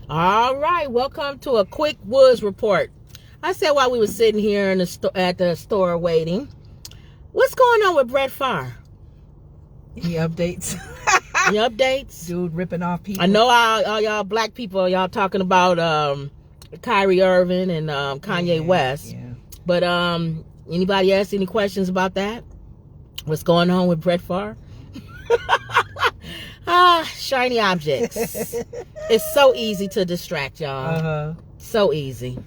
All right, welcome to a quick Woods report. I said while we were sitting here in the at the store waiting, what's going on with Brett Favre? Any updates? Any updates? Dude ripping off people. I know all y'all black people, y'all talking about Kyrie Irving and Kanye West. Yeah. But anybody ask any questions about that? What's going on with Brett Favre? Shiny objects. It's so easy to distract y'all. So easy.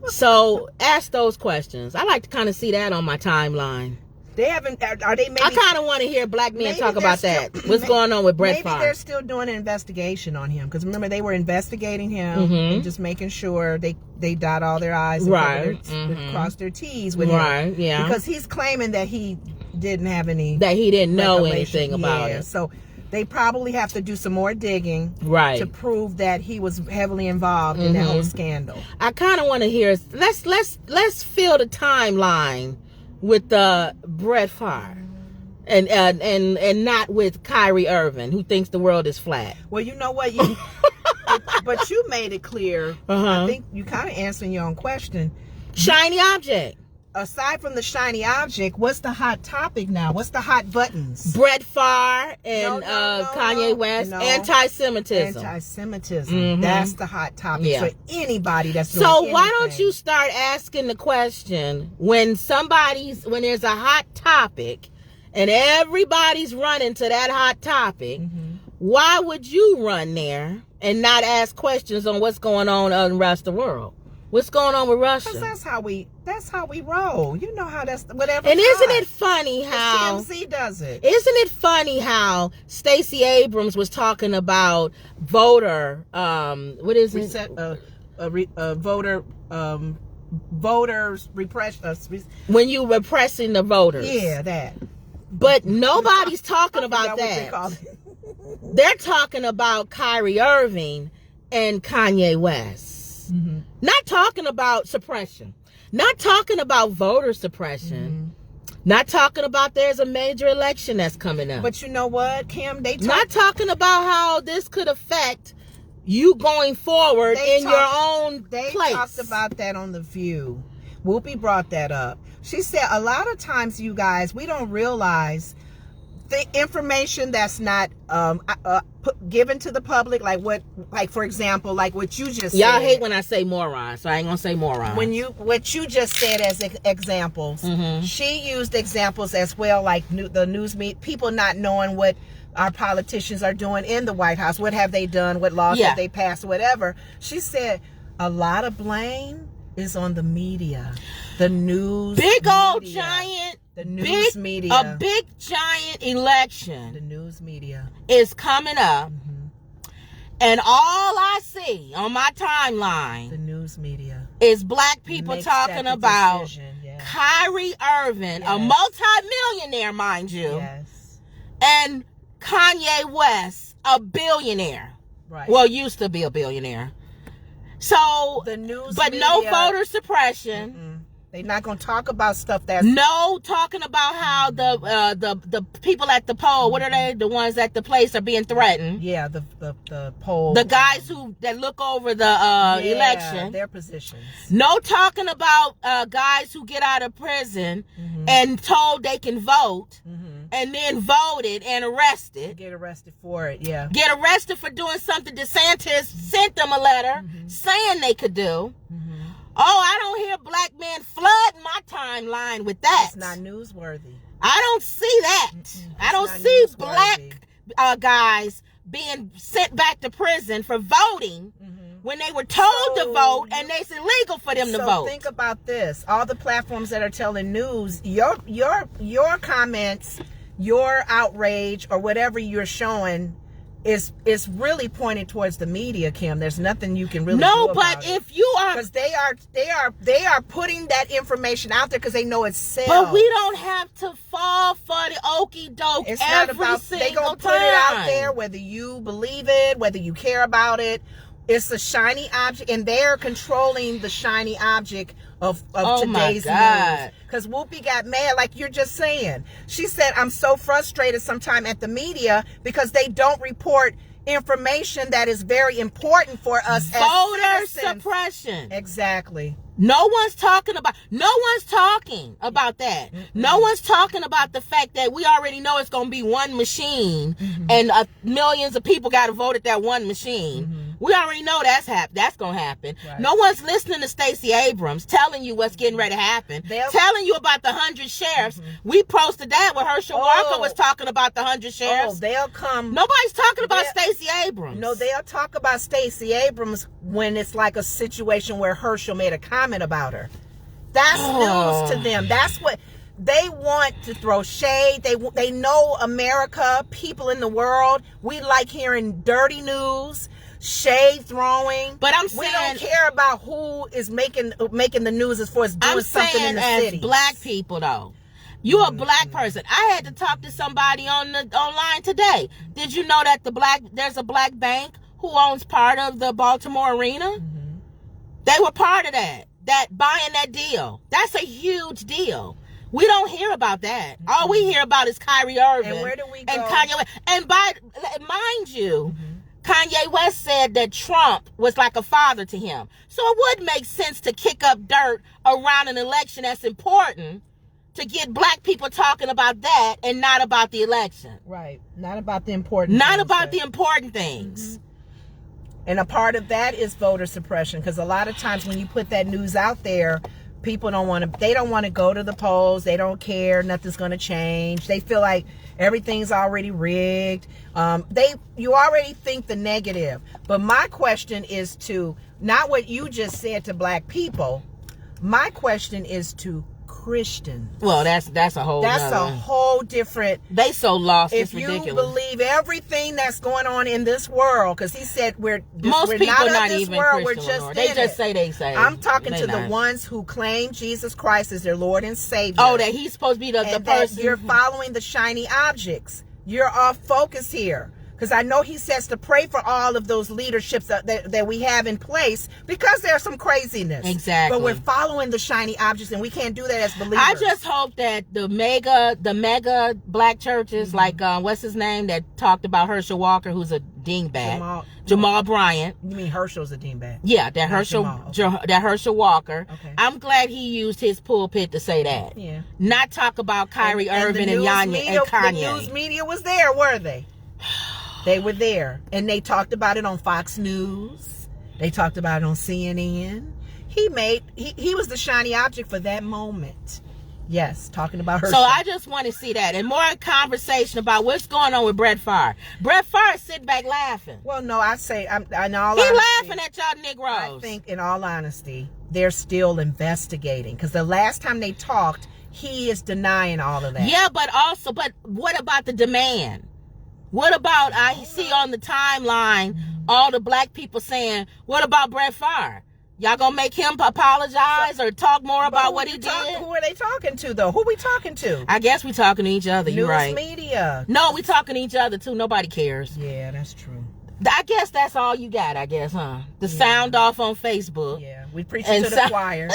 So ask those questions. I like to kind of see that on my timeline. They haven't. Are they? Maybe, I kind of want to hear black men talk about that. What's going on with Brett Favre? Maybe they're still doing an investigation on him, because remember they were investigating him and just making sure they dot all their I's and cross their T's with him. Right. Yeah. Because he's claiming that he didn't have any. That he didn't know anything about it. So they probably have to do some more digging, to prove that he was heavily involved in that whole scandal. I kind of want to hear. Let's fill the timeline with Brett Favre, and not with Kyrie Irving, who thinks the world is flat. Well, you know what, but you made it clear. I think you kind of answering your own question. Shiny object. Aside from the shiny object, what's the hot topic now? What's the hot buttons? Brett Favre and Kanye West. Anti-Semitism. Anti-Semitism. That's the hot topic for anybody that's doing anything. Why don't you start asking the question when there's a hot topic and everybody's running to that hot topic, why would you run there and not ask questions on what's going on in the rest of the world? What's going on with Russia? Because that's how we roll. You know how that's whatever. And isn't it funny how TMZ does it? Isn't it funny how Stacey Abrams was talking about voter voters repression when you repressing the voters? Yeah, that. But nobody's talking about that. They're talking about Kyrie Irving and Kanye West. Not talking about suppression, not talking about voter suppression, not talking about there's a major election that's coming up. But you know what, Kim? Not talking about how this could affect you going forward in your own place. They talked about that on The View. Whoopi brought that up. She said a lot of times, you guys, we don't realize the information that's not given to the public, like for example, like what you just said. Y'all hate when I say morons, so I ain't gonna say morons. What you just said as examples, she used examples as well, like the news people not knowing what our politicians are doing in the White House. What have they done? What laws have they passed? Whatever. She said a lot of blame is on the media, the news, big old giant. The news media. A big giant election. The news media is coming up. And all I see on my timeline, the news media, is black people talking about Kyrie Irving, a multi-millionaire, mind you, and Kanye West, a billionaire. Right. Well, used to be a billionaire. So, the news but media, no voter suppression. They're not going to talk about stuff that's... No talking about how the people at the poll, what are they? The ones at the place are being threatened. Yeah, the poll. The guys that look over the election. Their positions. No talking about guys who get out of prison and told they can vote and then voted and arrested. Get arrested for it, yeah. Get arrested for doing something DeSantis sent them a letter saying they could do. Oh, I don't hear black men flooding my timeline with that. It's not newsworthy. I don't see that. I don't see black guys being sent back to prison for voting when they were told to vote and it's illegal for them to vote. So think about this. All the platforms that are telling news, your comments, your outrage, or whatever you're showing is really pointing towards the media, Kim. There's nothing you can really do about but if you are, because they are putting that information out there because they know it's sell. But we don't have to fall for the okie doke. It's not about they gonna put it out there whether you believe it, whether you care about it. It's a shiny object, and they're controlling the shiny object of today's news. Because Whoopi got mad, like you're just saying. She said, I'm so frustrated sometimes at the media because they don't report information that is very important for us as voter citizens. suppression. Exactly. No one's talking about that. No one's talking about the fact that we already know it's going to be one machine and millions of people got to vote at that one machine. We already know that's going to happen. Right. No one's listening to Stacey Abrams telling you what's getting ready to happen. Telling you about the 100 sheriffs. We posted that when Herschel Walker was talking about the 100 sheriffs. They'll come. Nobody's talking about Stacey Abrams. No, they'll talk about Stacey Abrams when it's like a situation where Herschel made a comment about her. That's news to them. That's what they want to throw shade. They know America, people in the world. We like hearing dirty news, shade throwing. But I'm saying we don't care about who is making the news as far as doing something in the city. Black people though. You a black person. I had to talk to somebody online today. Did you know that there's a black bank who owns part of the Baltimore Arena? They were part of that buying that deal. That's a huge deal. We don't hear about that. All we hear about is Kyrie Irving and where do we go? And Kanye West. And mind you, Kanye West said that Trump was like a father to him. So it would make sense to kick up dirt around an election that's important to get black people talking about that and not about the election. Right. Not about the important things. Not about the important things. And a part of that is voter suppression, because a lot of times when you put that news out there, people don't want to go to the polls. They don't care. Nothing's going to change. They feel like everything's already rigged. You already think the negative. But my question is to, not what you just said to black people. My question is to Christians. Well, that's a whole different. They so lost. If it's ridiculous. You believe everything that's going on in this world, because he said we're most people not of this even world. We're just they just say they say. I'm talking to the ones who claim Jesus Christ as their Lord and Savior. Oh, that he's supposed to be the person. You're following the shiny objects. You're off focus here. Because I know he says to pray for all of those leaderships that we have in place, because there's some craziness. Exactly. But we're following the shiny objects, and we can't do that as believers. I just hope that the mega black churches, like what's his name that talked about Herschel Walker, who's a dingbat, Jamal Bryant. You mean Herschel's a dingbat? Yeah, that Herschel Walker. Okay. I'm glad he used his pulpit to say that. Yeah. Not talk about Kyrie Irving and Kanye. The news media was there, were they? They were there, and they talked about it on Fox News. They talked about it on CNN. He was the shiny object for that moment. Yes, talking about her. So I just want to see that, and more conversation about what's going on with Brett Favre. Brett Favre sitting back laughing. Well, no, I say in all honesty, he laughing at y'all Negroes. I think, in all honesty, they're still investigating, because the last time they talked, he is denying all of that. Yeah, but what about the demand? What about, I see on the timeline, all the black people saying, what about Brett Favre? Y'all gonna make him apologize or talk more about what he did? Who are they talking to, though? Who we talking to? I guess we talking to each other. You're right. News media. No, we talking to each other, too. Nobody cares. Yeah, that's true. I guess that's all you got, huh? The sound off on Facebook. Yeah, we preaching to the choir.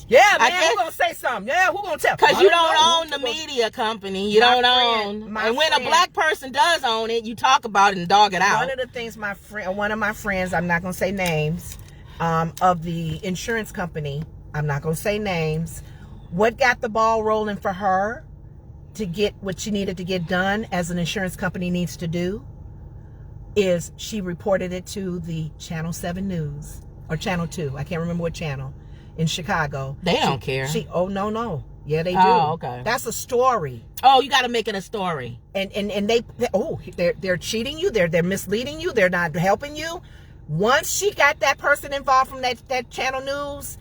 Yeah, man, who gonna say something? Yeah, who gonna tell? Because you don't own the media company. You don't own. And when a black person does own it, you talk about it and dog it out. One of the things one of my friends, I'm not gonna say names, of the insurance company, I'm not gonna say names, what got the ball rolling for her to get what she needed to get done as an insurance company needs to do is she reported it to the Channel 7 News, or Channel 2, I can't remember what channel, in Chicago. They don't care. No. Yeah, they do. Oh, okay. That's a story. Oh, you got to make it a story. And they're cheating you. They're misleading you. They're not helping you. Once she got that person involved from that Channel News,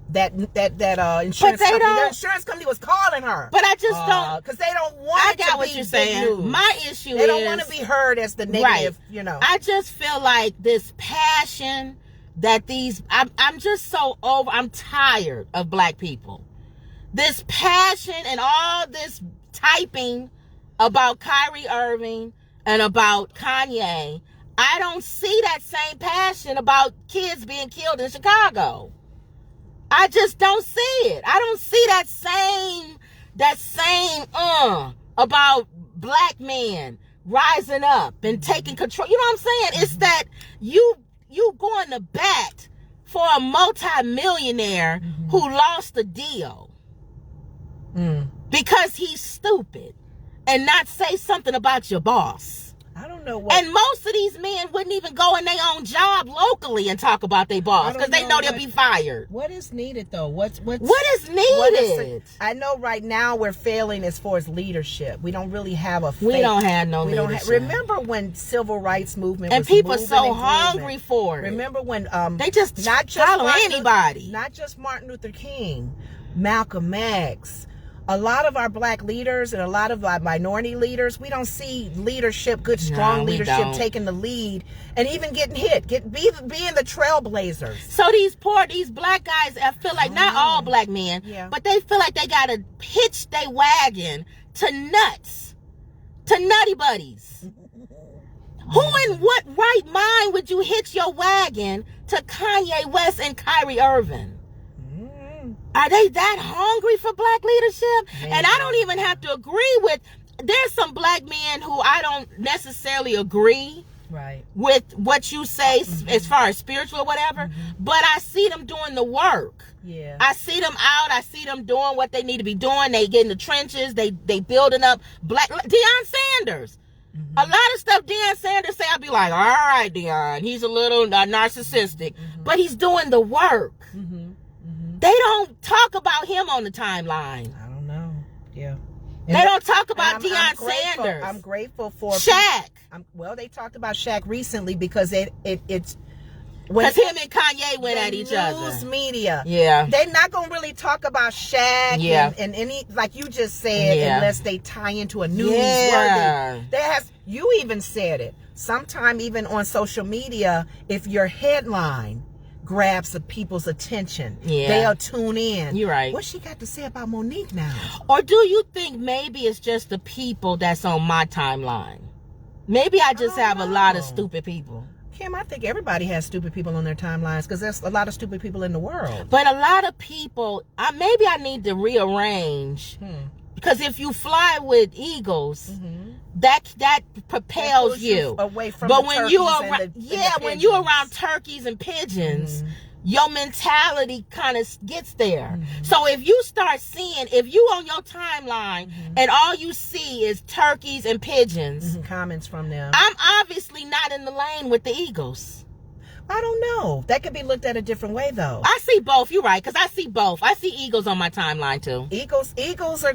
that insurance company, their insurance company was calling her. But I just don't, because they don't want it to be what you're saying. News. My issue they don't want to be heard as the negative. Right. I just feel like this passion that I'm just so I'm tired of black people. This passion and all this typing about Kyrie Irving and about Kanye, I don't see that same passion about kids being killed in Chicago. I just don't see it. I don't see that same about black men rising up and taking control. You know what I'm saying? It's that you going to bat for a multi-millionaire who lost the deal because he's stupid and not say something about your boss. I don't know what. And most of these men wouldn't even go in their own job locally and talk about their boss because they know they'll be fired. What is needed though? What is needed? I know right now we're failing as far as leadership. We don't really have a. We don't have no leadership. Remember when civil rights movement and was people are so hungry for it. Remember when they just not follow anybody. Not just Martin Luther King, Malcolm X. A lot of our black leaders and a lot of our minority leaders, we don't see leadership, good, strong leadership taking the lead and even getting hit, being the trailblazers. So these black guys, I feel like not all black men, but they feel like they got to hitch their wagon to nutty buddies. Who in what right mind would you hitch your wagon to Kanye West and Kyrie Irving? Are they that hungry for black leadership? Maybe. And I don't even have to agree with, there's some black men who I don't necessarily agree with what you say as far as spiritual or whatever, but I see them doing the work. Yeah. I see them out. I see them doing what they need to be doing. They get in the trenches. They building up black. Deion Sanders. A lot of stuff Deion Sanders say, I'll be like, all right, Deion, he's a little narcissistic, but he's doing the work. They don't talk about him on the timeline. I don't know. Yeah. They don't talk about Deion Sanders. I'm grateful for Shaq. Well, they talked about Shaq recently because it's because him and Kanye went at each other. News media. Yeah. They're not going to really talk about Shaq and any, like you just said, unless they tie into a newsworthy. You even said it. Sometime even on social media, if your headline grabs the people's attention, they'll tune in. You're right. What's she got to say about Monique now? Or do you think maybe it's just the people that's on my timeline? Maybe I just have a lot of stupid people. Kim, I think everybody has stupid people on their timelines because there's a lot of stupid people in the world. But a lot of people, maybe I need to rearrange. Because if you fly with eagles, that propels you away from. But when you are when you're around turkeys and pigeons, your mentality kind of gets there. So if you start seeing, if you on your timeline and all you see is turkeys and pigeons, comments from them, I'm obviously not in the lane with the eagles. I don't know. That could be looked at a different way, though. I see both. You're right, because I see both. I see eagles on my timeline, too. Eagles are,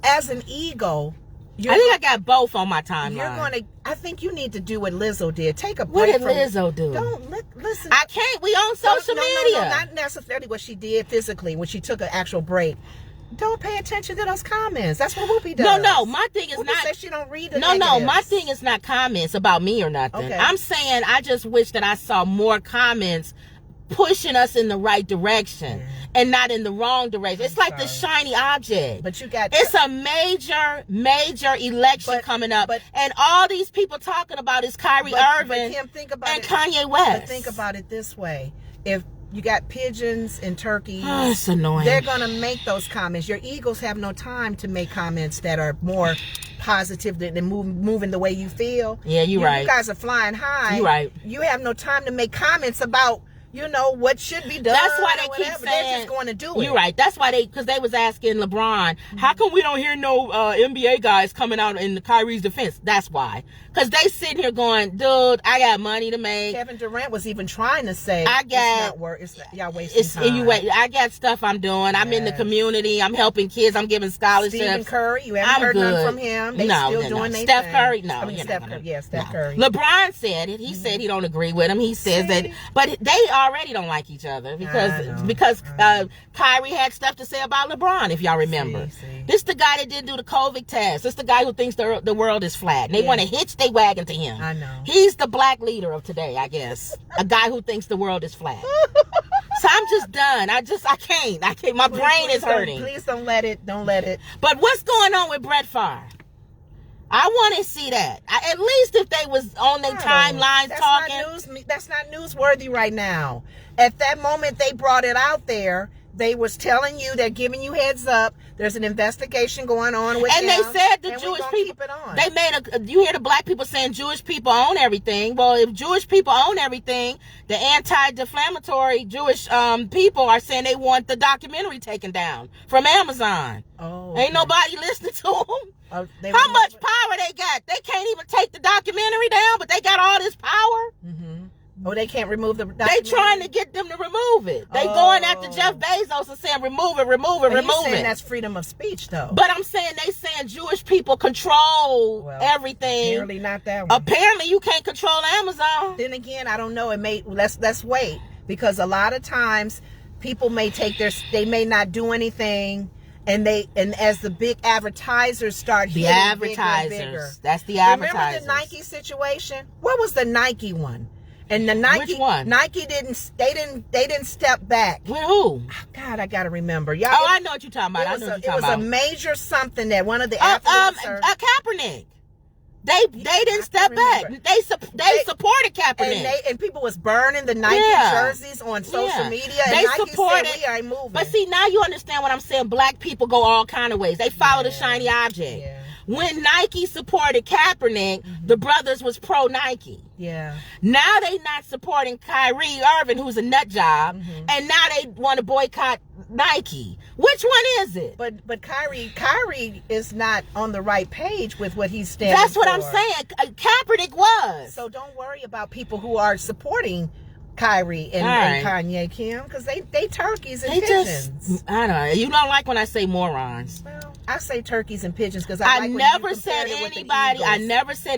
as an eagle, I think I got both on my timeline. I think you need to do what Lizzo did. Take a break. What did Lizzo do? Don't listen. I can't. We on social media. No, not necessarily what she did physically when she took an actual break. Don't pay attention to those comments. That's what Whoopi does. No. My thing is Whoopi says she don't read the No. negatives. My thing is not comments about me or nothing. Okay. I'm saying I just wish that I saw more comments pushing us in the right direction and not in the wrong direction. It's like the shiny object. But you got. It's a major election coming up, and all these people talking about is Kyrie Irving Kim, think about and Kanye West. But think about it this way: if you got pigeons and turkeys, it's annoying. They're gonna make those comments. Your eagles have no time to make comments that are more positive than moving the way you feel. Yeah, you're right. You guys are flying high. You're right. You have no time to make comments about, what should be done. That's why they keep saying they're just going to do it. You're right. That's why because they was asking LeBron, how come we don't hear no NBA guys coming out in Kyrie's defense? That's why. Because they sitting here going, dude, I got money to make. Kevin Durant was even trying to say, y'all wasting time. I got stuff I'm doing. I'm in the community. I'm helping kids. I'm giving scholarships. Stephen Curry, you haven't heard none from him. They still doing their Steph thing. Curry, no. I mean, Steph Curry. LeBron said it. He said he don't agree with him. He says that, but they already don't like each other because Kyrie had stuff to say about LeBron, if y'all remember. This the guy that didn't do the COVID test. This the guy who thinks the world is flat. And they want to hitch their wagon to him. I know. He's the black leader of today, I guess. A guy who thinks the world is flat. So I'm just done. I can't. My brain is hurting. Please don't let it. But what's going on with Brett Favre? I want to see that. At least if they was on their timelines talking. That's not newsworthy right now. At that moment they brought it out there, They was telling you, they're giving you heads up. There's an investigation going on with them. And they said the Jewish people, they made you hear the black people saying Jewish people own everything. Well, if Jewish people own everything, the anti-defamatory Jewish people are saying they want the documentary taken down from Amazon. Oh, okay. Ain't nobody listening to them. How much power they got? They can't even take the documentary down, but they got all this power. Mm-hmm. Oh, they can't remove the documentary? They trying to get them to remove it. They going after Jeff Bezos and saying remove it. He's saying that's freedom of speech, though. But I'm saying they saying Jewish people control everything. Apparently not that one. Apparently you can't control Amazon. Then again, I don't know. Let's wait, because a lot of times people may they may not do anything. And as the big advertisers start hitting bigger and bigger. That's the advertisers. Remember the Nike situation? What was the Nike one? And the Nike, which one? Nike didn't step back. With who? God, I gotta remember. Y'all, I know what you're talking about. It was a major something that one of the influencers. Kaepernick. They didn't step back. They supported Kaepernick. And people was burning the Nike jerseys on social media. And Nike supported. Said, we are moving. But see, now you understand what I'm saying. Black people go all kind of ways. They follow the shiny object. Yeah. When Nike supported Kaepernick, the brothers was pro Nike. Yeah. Now they not supporting Kyrie Irving, who's a nut job, and now they want to boycott Nike. Which one is it? But Kyrie is not on the right page with what he's standing for. That's what I'm saying. Kaepernick was. So don't worry about people who are supporting Kyrie and Kanye, Kim, because they turkeys and pigeons. I don't know. You don't like when I say morons. Well, I say turkeys and pigeons because I never said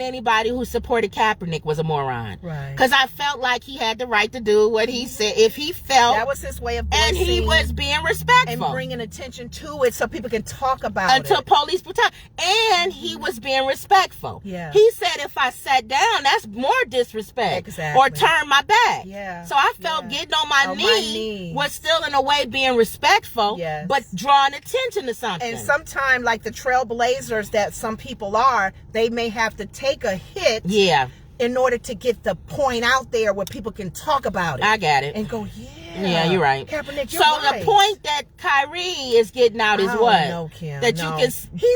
anybody who supported Kaepernick was a moron. Right. Because I felt like he had the right to do what he said. If he felt that was his way of and he was being respectful and bringing attention to it so people can talk about it until police brutality. And he was being respectful. Yeah. He said if I sat down, that's more disrespect. Exactly. Or turn my back. Yeah. So I felt getting on my knee was still in a way being respectful, but drawing attention to something. And sometimes, like the trailblazers that some people are, they may have to take a hit in order to get the point out there where people can talk about it. I got it. And go, yeah, you're right. Kaepernick, you're right. The point that Kyrie is getting out is what? No, Kim, that you can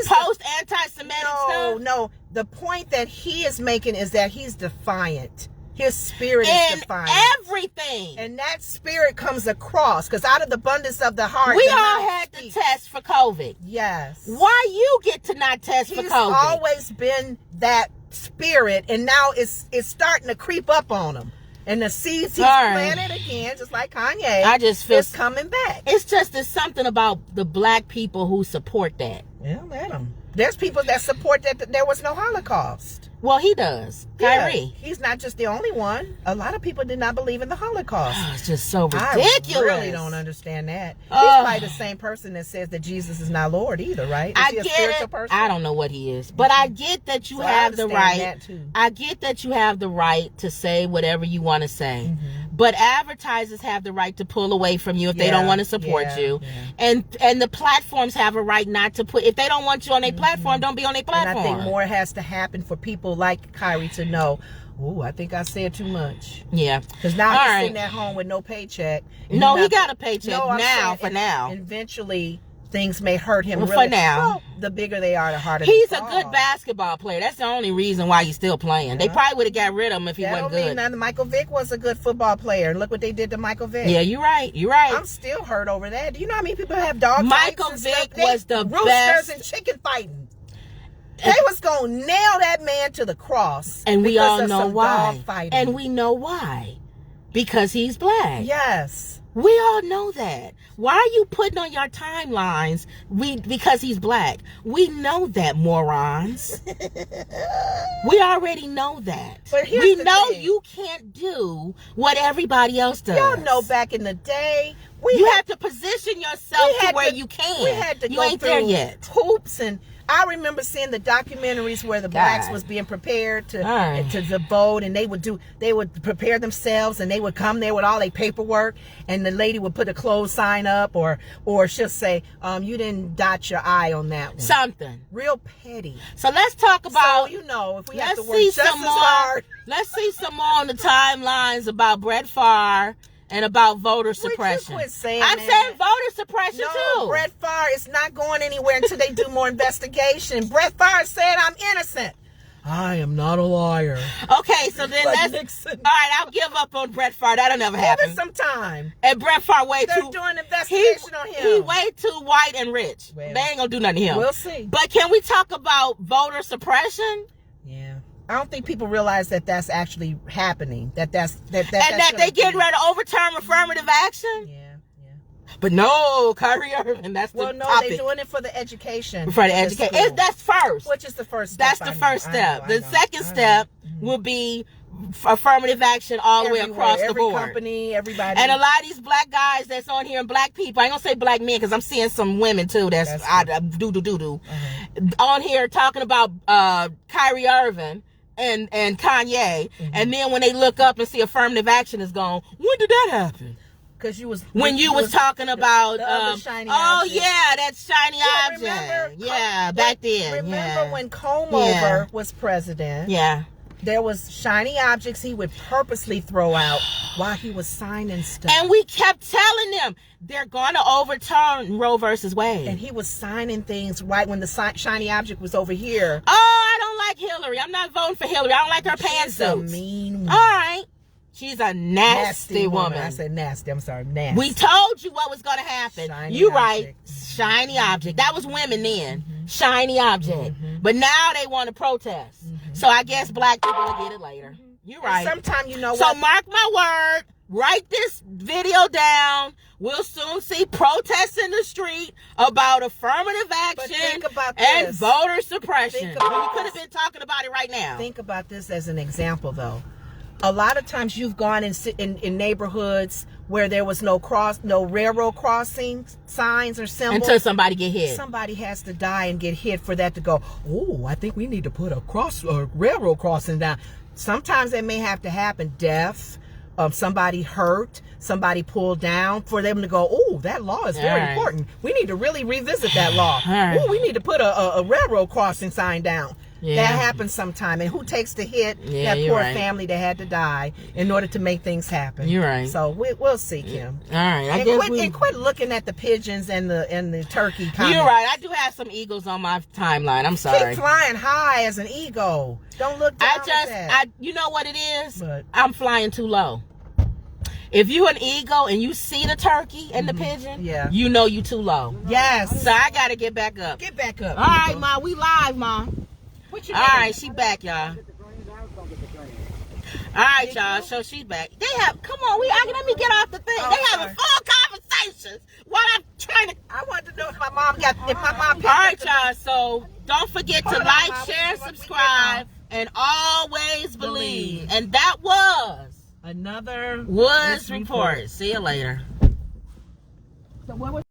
post anti-Semitic stuff? No. The point that he is making is that he's defiant. His spirit is defiant. Everything. And that spirit comes across, because out of the abundance of the heart. We all had to test for COVID. Yes. Why you get to not test for COVID? He's always been that spirit, and now it's starting to creep up on him. And the seeds he's planted again, just like Kanye, I just feel it's coming back. It's just there's something about the black people who support that. Yeah, let them. There's people that support that there was no Holocaust. Well, he does. Kyrie. He's not just the only one. A lot of people did not believe in the Holocaust. Oh, it's just so ridiculous. I really don't understand that. He's probably the same person that says that Jesus is not Lord either, right? Is he a spiritual person? I don't know what he is. But I get that you have the right. I get that you have the right to say whatever you want to say. Mm-hmm. But advertisers have the right to pull away from you if they don't want to support you. Yeah. And the platforms have a right not to put, if they don't want you on their platform, don't be on their platform. And I think more has to happen for people like Kyrie to know, oh, I think I said too much. Yeah. Because now he's sitting at home with no paycheck. No, he got a paycheck for now. Eventually, things may hurt him for now. Well, the bigger they are, the harder he's they fall. He's a good basketball player. That's the only reason why he's still playing. Yeah. They probably would have got rid of him if he wasn't good. Now, Michael Vick was a good football player. And look what they did to Michael Vick. Yeah, you're right. I'm still hurt over that. Do you know how many people have dog Michael fights Vick was the roosters best. And chicken fighting. They was going to nail that man to the cross. And we all know why. And we know why. Because he's black. Yes. We all know that. Why are you putting on your timelines because he's black? We know that, morons. We already know that. But we know you can't do what everybody else does. Y'all know back in the day, you have to position yourself to where you can. We had to go through there yet. Hoops, and I remember seeing the documentaries where the blacks was being prepared to vote, and they would prepare themselves, and they would come there with all their paperwork, and the lady would put a closed sign up, or she'll say, you didn't dot your I on that one. Something real petty. So let's talk about. So if we have to work just as hard. Let's see some more on the timelines about Brett Favre and about voter suppression. Quit saying I'm that? saying voter suppression too. Brett Favre is not going anywhere until they do more investigation. Brett Favre said, I'm innocent. I am not a liar. Okay, so then Nixon. All right, I'll give up on Brett Favre. That'll never happen. Give it some time. And Brett Favre They're doing investigation on him. He way too white and rich. Well, they ain't gonna do nothing to him. We'll see. But can we talk about voter suppression? Yeah. I don't think people realize that that's actually happening. That they getting ready to overturn affirmative action. Yeah. But no, Kyrie Irving. That's the topic. They're doing it for the education. For the education. That's first. Which is the first step. That's the first step. The second step will be affirmative action all the way across the board. Every company, everybody. And a lot of these black guys that's on here and black people, I ain't gonna say black men because I'm seeing some women too that's on here talking about Kyrie Irving and Kanye. And then when they look up and see affirmative action is gone, when did that happen? Because you was talking about shiny object. Yeah, that shiny object. Back then. Remember when Combe was president? Yeah. There was shiny objects he would purposely throw out while he was signing stuff. And we kept telling them they're going to overturn Roe versus Wade. And he was signing things right when the shiny object was over here. Oh, I don't like Hillary. I'm not voting for Hillary. I don't like her pantsuits. She's a mean woman. All right. She's a nasty woman. I said nasty. I'm sorry, nasty. We told you what was going to happen. Right. Shiny object. That was women then. Shiny object. But now they want to protest. So I guess black people will get it later. You're right. Sometime you know so what. So mark my word. Write this video down. We'll soon see protests in the street about affirmative action and voter suppression. We could have been talking about it right now. Think about this as an example, though. A lot of times you've gone in neighborhoods where there was no railroad crossing signs or symbols. Until somebody get hit. Somebody has to die and get hit for that to go, oh, I think we need to put a railroad crossing down. Sometimes that may have to happen. Death, somebody hurt, somebody pulled down, for them to go, oh, that law is very important. We need to really revisit that law. Oh, we need to put a railroad crossing sign down. Yeah. That happens sometime. And who takes the hit? That poor family that had to die in order to make things happen. You're right. So we'll see, Kim. All right. And quit looking at the pigeons and the turkey comments. You're right. I do have some eagles on my timeline. I'm sorry. Keep flying high as an eagle. Don't look down at that. You know what it is? I'm flying too low. If you an eagle and you see the turkey and the pigeon, you know you too low. Yes. So I got to get back up. Get back up. All right, Ma. We live, Ma. All right, she back, y'all. All right, y'all. So she's back. Come on, let me get off the thing. They having full conversations while I'm trying to. I want to know if my mom. All right, y'all. So don't forget to like, share, subscribe, and always believe. And that was another Woods Report. See you later. So what was